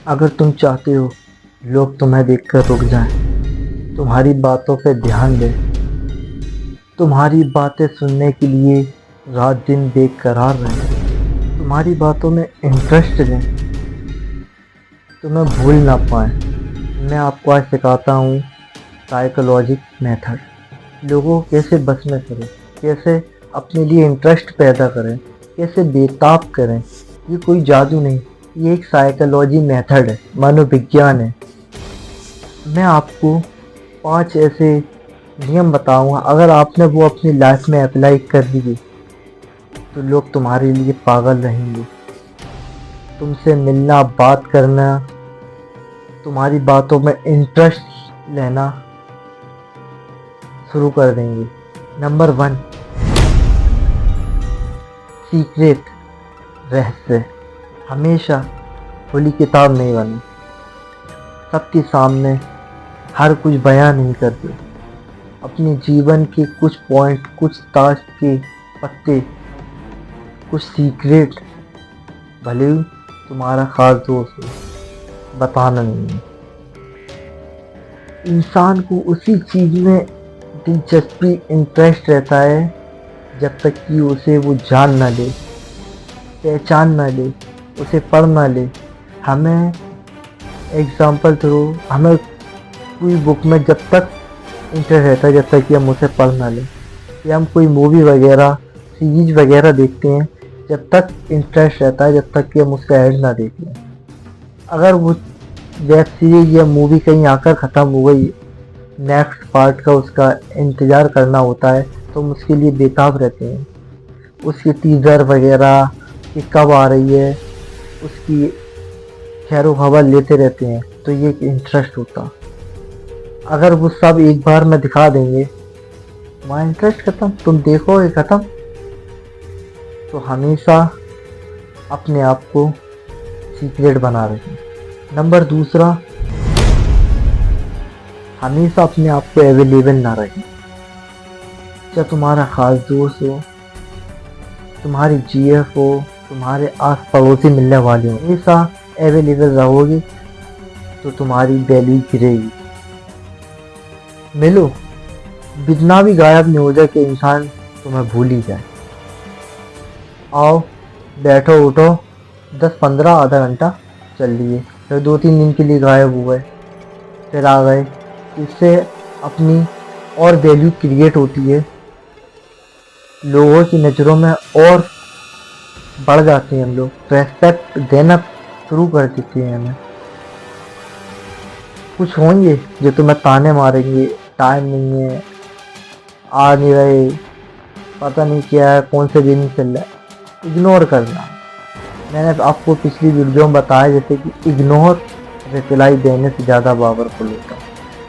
अगर तुम चाहते हो लोग तुम्हें देखकर रुक जाएं, तुम्हारी बातों पे ध्यान दें, तुम्हारी बातें सुनने के लिए रात दिन बेकरार रहें, तुम्हारी बातों में इंटरेस्ट लें, तुम्हें भूल ना पाए, मैं आपको आज सिखाता हूँ साइकोलॉजिक मेथड। लोगों को कैसे बस में करें, कैसे अपने लिए इंटरेस्ट पैदा करें, कैसे बेताब करें। ये कोई जादू नहीं, ये एक साइकोलॉजी मेथड है, मनोविज्ञान है। मैं आपको 5 ऐसे नियम बताऊंगा, अगर आपने वो अपनी लाइफ में अप्लाई कर लिए तो लोग तुम्हारे लिए पागल रहेंगे। तुमसे मिलना, बात करना, तुम्हारी बातों में इंटरेस्ट लेना शुरू कर देंगे। नंबर 1, सीक्रेट, रहस्य। हमेशा खुली किताब नहीं बनी, सबके सामने हर कुछ बयां नहीं करते। अपने जीवन के कुछ पॉइंट, कुछ ताश के पत्ते, कुछ सीक्रेट, भले ही तुम्हारा खास दोस्त हो, बताना नहीं है। इंसान को उसी चीज में दिलचस्पी, इंटरेस्ट रहता है जब तक कि उसे वो जान ना ले, पहचान ना ले, उसे पढ़ ना ले। हमें एग्जाम्पल थ्रू, हमें कोई बुक में जब तक इंटरेस्ट रहता है जब तक कि हम उसे पढ़ ना लें, या हम कोई मूवी वगैरह, सीरीज वगैरह देखते हैं जब तक इंटरेस्ट रहता है जब तक कि हम उसका ऐड ना देख लें। अगर वो वेब सीरीज या मूवी कहीं आकर ख़त्म हो गई, नेक्स्ट पार्ट का उसका इंतज़ार करना होता है, तो हम उसके लिए बेताब रहते हैं। उसकी टीज़र वगैरह कि कब आ रही है, उसकी खैरो खबर लेते रहते हैं, तो ये एक इंटरेस्ट होता। अगर वो सब एक बार में दिखा देंगे, वहाँ इंटरेस्ट ख़त्म, तुम देखोगे ख़त्म। तो हमेशा अपने आप को सीक्रेट बना रखें। नंबर 2, हमेशा अपने आप को अवेलेबल ना रखें। चाहे तुम्हारा खास दोस्त हो, तुम्हारी जीएफ हो, तुम्हारे आस पड़ोसी मिलने वाले हो, हमेशा अवेलेबल रहोगे तो तुम्हारी वैल्यू गिरेगी। मिलो, बितना भी गायब नहीं हो जाए कि इंसान तुम्हें भूल ही जाए। आओ, बैठो, उठो, 10-15 आधा घंटा चल लिए, फिर 2-3 दिन के लिए गायब हुए, फिर आ गए। इससे अपनी और वैल्यू क्रिएट होती है, लोगों की नज़रों में और बढ़ जाते हैं। हम लोग रेस्पेक्ट देना शुरू कर देते हैं। हमें कुछ होंगे जो तुम्हें ताने मारेंगे, टाइम नहीं है, आ नहीं रहे, पता नहीं क्या है, कौन से दिन चल रहा है, इग्नोर करना। मैंने आपको पिछली वीडियो में बताया जैसे कि इग्नोर रिप्लाई देने से ज़्यादा पावरफुल होता है।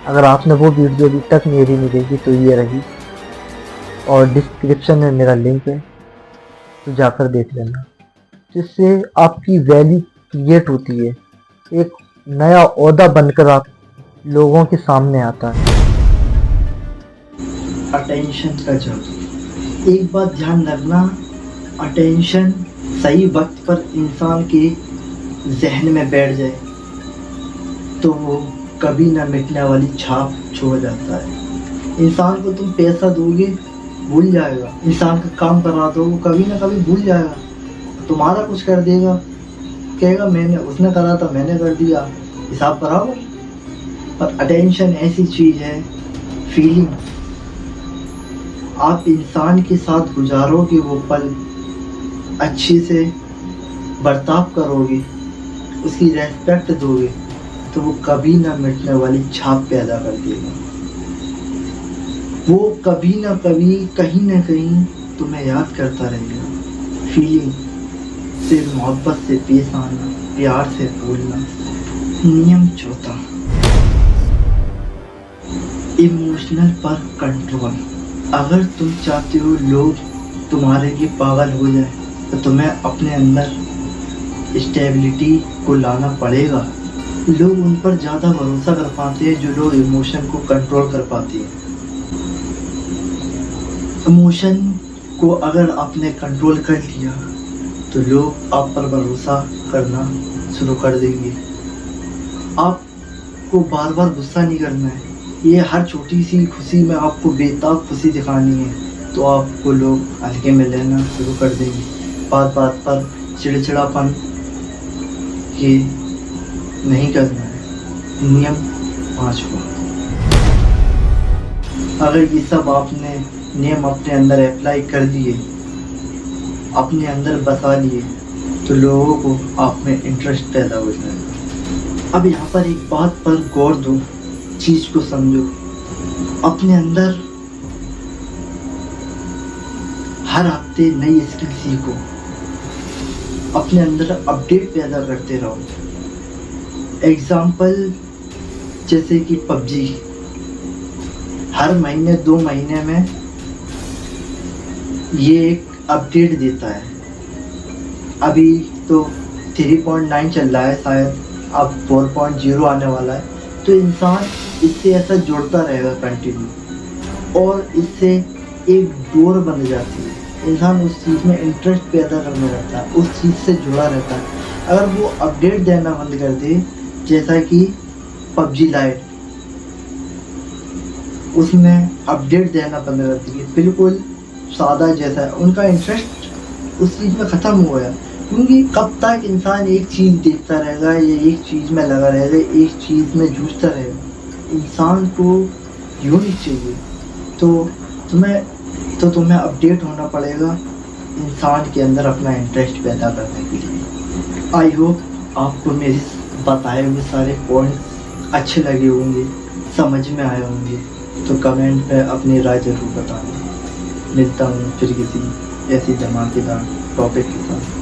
अगर आपने वो वीडियो अभी तक मेरी नहीं देखी तो ये रही, और डिस्क्रिप्शन में मेरा लिंक है, तो जाकर देख लेना। जिससे आपकी वैल्यू क्रिएट होती है, एक नया ओहदा बनकर आप लोगों के सामने आता है। अटेंशन का जादू। एक बात ध्यान रखना, अटेंशन सही वक्त पर इंसान के जहन में बैठ जाए तो वो कभी ना मिटने वाली छाप छोड़ जाता है। इंसान को तुम पैसा दोगे, भूल जाएगा। इंसान का काम करा दो, वो कभी ना कभी भूल जाएगा। तुम्हारा कुछ कर देगा, कहेगा मैंने, उसने करा था, मैंने कर दिया, हिसाब बराबर। पर अटेंशन ऐसी चीज़ है, फीलिंग, आप इंसान के साथ गुजारोगे वो पल, अच्छे से बर्ताव करोगे, उसकी रेस्पेक्ट दोगे, तो वो कभी ना मिटने वाली छाप पैदा कर देगा। वो कभी ना कभी, कहीं ना कहीं तुम्हें याद करता रहेगा। फीलिंग से, मोहब्बत से पेश आना, प्यार से बोलना। नियम 4, इमोशनल पर कंट्रोल। अगर तुम चाहते हो लोग तुम्हारे लिए पागल हो जाए, तो तुम्हें अपने अंदर स्टेबिलिटी को लाना पड़ेगा। लोग उन पर ज़्यादा भरोसा कर पाते हैं जो लोग इमोशन को कंट्रोल कर पाते हैं। इमोशन को अगर आपने कंट्रोल कर लिया तो लोग आप पर भरोसा करना शुरू कर देंगे। आपको बार बार गुस्सा नहीं करना है। ये हर छोटी सी खुशी में आपको बेताब खुशी दिखानी है, तो आपको लोग हल्के में लेना शुरू कर देंगे। बात बात पर चिड़चिड़ापन ये नहीं करना है। नियम 5वां, अगर ये सब आपने नियम अपने अंदर अप्लाई कर दिए, अपने अंदर बसा लिए, तो लोगों को आप में इंटरेस्ट पैदा हो जाएगा। अब यहाँ पर एक बात पर गौर दो, चीज को समझो। अपने अंदर हर हफ्ते नई स्किल सीखो, अपने अंदर अपडेट पैदा करते रहो। एग्जाम्पल जैसे कि पबजी हर महीने 2 महीने में ये एक अपडेट देता है। अभी तो 3.9 चल रहा है, शायद अब 4.0 आने वाला है। तो इंसान इससे ऐसा जुड़ता रहेगा कंटिन्यू, और इससे एक डोर बन जाती है। इंसान उस चीज़ में इंटरेस्ट पैदा करने लगता है, उस चीज़ से जुड़ा रहता है। अगर वो अपडेट देना बंद कर दे, जैसा कि पबजी लाइट, उसमें अपडेट देना बंद कर दिए, बिल्कुल सादा जैसा है, उनका इंटरेस्ट उस चीज़ में ख़त्म हो गया। क्योंकि कब तक इंसान एक चीज़ देखता रहेगा या एक चीज़ में लगा रहेगा, एक चीज़ में जूझता रहेगा। इंसान को यूँ नहीं चाहिए। तो तुम्हें अपडेट होना पड़ेगा इंसान के अंदर अपना इंटरेस्ट पैदा करने के लिए। आई होप आपको मेरे बताए हुए सारे पॉइंट्स अच्छे लगे होंगे, समझ में आए होंगे। तो कमेंट पे अपनी राय ज़रूर बताना। मिलता हूँ फिर किसी ऐसी धमाकेदार टॉपिक के साथ।